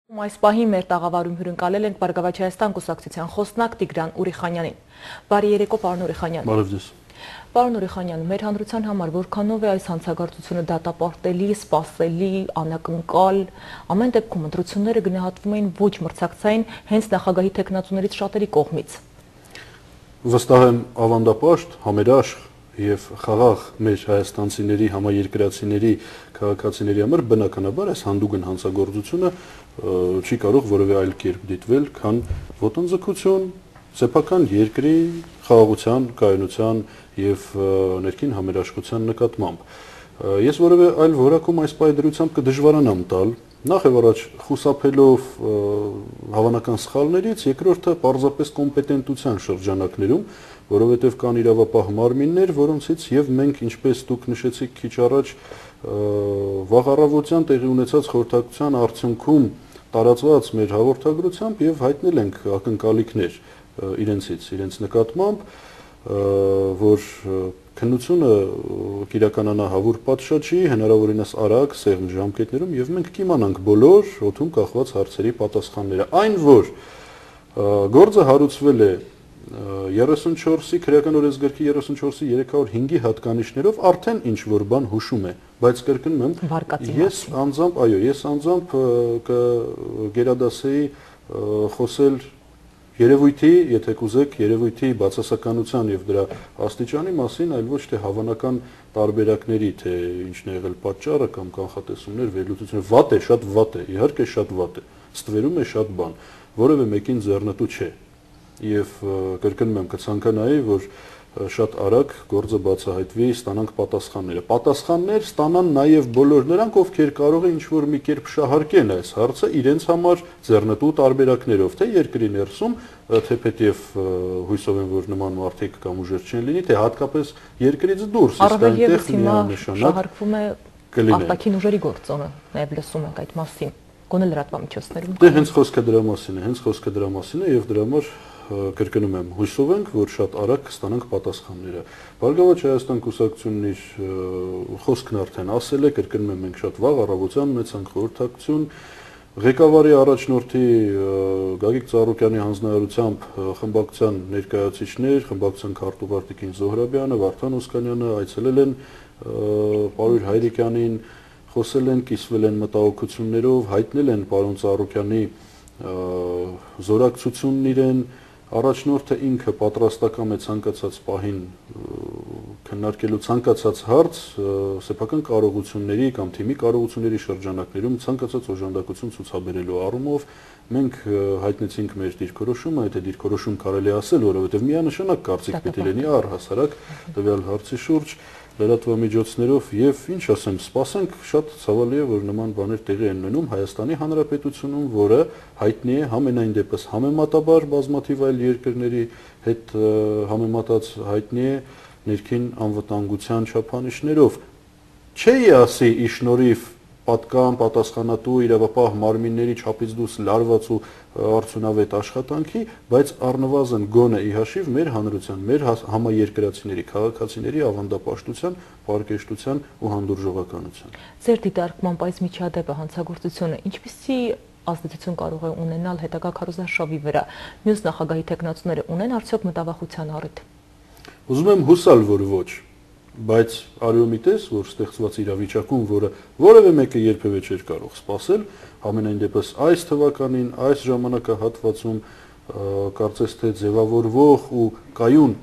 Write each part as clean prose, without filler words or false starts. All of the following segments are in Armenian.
Այս պահին մեր տաղավարում հյուրընկալել ենք Բարգավաճ Հայաստան կուսակցության խոսնակ Տիգրան Ուրիխանյանին։ Բարի երեկո, պարոն Ուրիխանյան։ Բարև ձեզ։ Պարոն Ուրիխանյան, մեր հանրության համար որքանով է այս հանցագործությունը դատապարտելի, սպասելի, անակնկալ, ամեն դեպքում ընտրությունները գնահատվում էին ոչ մրցակցային, հենց նախագահի թեկնածուներից շատերի կողմից։ Վստահ եմ ավանդապաշտ, համերաշխ եւ խաղաղ մեր հայաստանցիների, համաերկրացիների, քաղաքացիների համար բնականաբար այս հանդուգն հանցագործությունը չի կարող որևէ այլ կերպ դիտվել, քան ոտնձգություն, սեփական երկրի խաղաղության, կայունության եւ ներքին համերաշխության նկատմամբ։ Ես որևէ այլ որակում այս պայդրությամբ կդժվարանամ տալ, նախ եւ առաջ խուսափելով հավանական սխալներից, երկրորդը պարզապես կոմպետենտության շրջանակներում, որովհետև կան իրավապահ մարմիններ, որոնցից եւ մենք, ինչպես դուք նշեցիք քիչ առաջ, վաղ առավոտյան տեղի ունեցած խորհրդակցության արդյունքում տարածված մեր հաղորդագրությամբ եւ հայտնել ենք ակնկալիքներ իրենց նկատմամբ, որ քննությունը կիրականանա հավուր պատշաճի, հնարավորինս արագ, սեղմ ժամկետներում եւ մենք կիմանանք բոլոր օդում կախված հարցերի պատասխանները։ Այն, որ գործը հարուցվել է 34-ի քրեական օրենսգրքի 34-ի 305-ի հատկանիշներով արդեն ինչ որ բան հուշում է, բայց կրկնում եմ, ես անձամբ կգերադասեի խոսել երևույթի, եթե կուզեք, երևույթի բացասականության եւ դրա աստիճանի մասին, այլ ոչ թե հավանական տարբերակների, թե ինչն է եղել պատճառը կամ կանխատեսումներ, վերլուծություններ, վատ է, շատ վատ է, իհարկե շատ վատ է, ստվերում է շատ բան, որևէ մեկին ձեռնտու չէ։ Եվ կրկնում եմ, կցանկանայի, որ շատ արագ գործը բացահայտվի, ստանանք պատասխանները։ Պատասխաններ ստանան նաև բոլոր նրանք, ովքեր կարող է ինչ-որ մի կերպ շահարկեն այս հարցը իրենց համար ձեռնտու տարբերակներով, թե երկրի ներսում, թեպետև հույսով եմ, որ նման մարդիկ կամ ուժեր չեն լինի, թե հատկապես երկրից դուրս, իսկ այնտեղ միանշանակ շահարկվում է արտաքին ուժերի գործոնը, նաև լսում ենք այդ մասին, գոնե լրատվամիջոցներում։ Դե հենց խոսքը դրա մասին է, եւ դրա համար կրկնում եմ, հույսով ենք, որ շատ արագ կստանանք պատասխանները։ Բարգավաճ Հայաստան կուսակցությունն իր խոսքն արդեն ասել է, կրկնում եմ, մենք շատ վաղ առավոտյան ունեցանք խորհրդակցություն, ղեկավարի առաջնորդի Գագիկ Ծառուկյանի հանձնարարությամբ խմբակցության ներկայացուցիչներ, խմբակցության քարտուղար Տիկին Զոհրաբյանը, Վարդան Օսկանյանը այցելել են Պարույր Հայրիկյանին, խոսել են, կիսվել են մտահոգություններով, հայտնել են պարոն Ծառուկյանի զորակցությունն իրեն, առաջնորդը ինքը պատրաստական է ցանկացած պահին քննարկելու ցանկացած հարց սեփական կարողությունների կամ թիմի կարողությունների շրջանակներում ցանկացած օժանդակություն ցուցաբերելու առումով մենք հայտնեցինք մեր դիրքորոշումը, եթե դիրքորոշում կարելի ասել, որովհետև միանշանակ կարծիք պետք է լինի առհասարակ տվյալ հարցի շուրջ լրատվամիջոցներով եւ ինչ ասեմ, սպասենք, շատ ցավալի է, որ նման բաներ տեղի են ունենում Հայաստանի Հանրապետությունում, որը հայտնի է համենայն դեպս համեմատաբար բազմաթիվ այլ երկրների հետ համեմատած հայտնի է ներքին անվտանգության չափանիշներով։ Չէի ասի ի շնորհիվ պատկան, պատասխանատու իրավապահ մարմինների չափից դուրս լարված ու արդյունավետ աշխատանքի, բայց առնվազն գոնե ի հաշիվ մեր հանրության, մեր համաերկրացիների, քաղաքացիների ավանդապաշտության, պարկեշտության ու հանդուրժողականության։ Ձեր դիտարկմամբ այս միջադեպը հանցագործությունը ինչպիսի ազդեցություն կարող է ունենալ հետագա քարոզարշավի վրա։ Մյուս նախագահի թեկնածուները ունեն արդյոք մտավախության առիթ։ Ուզում եմ հուսալ, որ ոչ, բայց արյոմիտես, որ ստեղծված իրավիճակում, որը որևէ մեկը երբևէ չէր կարող սպասել, ամենայն դեպս այս թվականին, այս ժամանակահատվածում կարծես թե ձևավորվող ու կայուն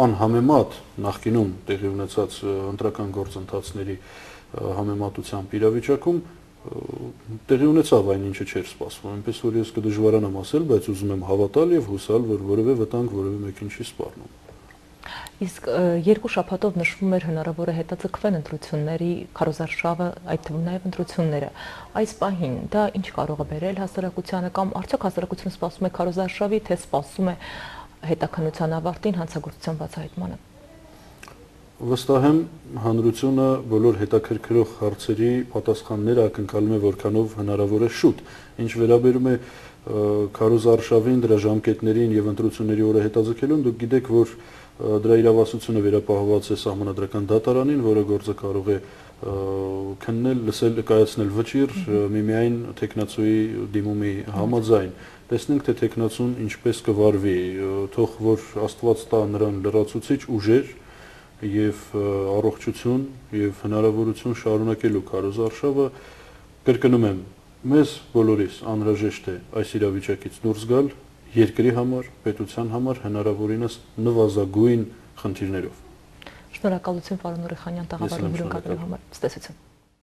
անհամեմատ նախկինում տեղի ունեցած ընտրական գործընթացների համեմատությամբ իրավիճակում տեղի ունեցավ այն ինչը չէր սպասվում, այնպես որ ես կդժվարանամ ասել, բայց ուզում եմ հավատալ եւ հուսալ, որ որևէ վտանգ որևէ մեկին չի սպառնում։ Իսկ երկու շաբաթով նշվում էր հնարավոր է հետաձգվեն ընտրությունների քարոզարշավը, այդ թվում նաև ընտրությունները։ Այս պահին դա ինչ կարող է բերել հասարակությանը կամ արդյոք հասարակությունը սպասում է քարոզարշավի, թե սպասում է հետաքննության ավարտին, հանցագործության բացահայտմանը։ Վստահ եմ, հանրությունը բոլոր հետաքրքրող հարցերի պատասխանները ակնկալում է որքանով հնարավոր է շուտ։ Ինչ վերաբերում է քարոզարշավին, դրա ժամկետներին եւ ընտրությունների օրը հետաձգելուն, դուք գիտեք, որ դրա իրավասությունը վերապահված է Սահմանադրական դատարանին, որը գործը կարող է քննել, լսել, կայացնել վճիռ միմիայն տեխնացուի դիմումի համաձայն։ Տեսնենք, թե տեխնացուն ինչպես կվարվի, թող որ Աստված տա նրան լրացուցիչ ուժեր եւ առողջություն եւ հնարավորություն շարունակելու քարոզարշավը, կրկնում եմ, մեզ բոլորիս անհրաժեշտ է այս իրավիճակից դուրս գալ երկրի համար, պետության համար հնարավորինս նվազագույն խնդիրներով։ Շնորհակալություն պարոն Ուրիխանյան, տաղավարում հյուրընկալվելու համար։ Ցտեսություն։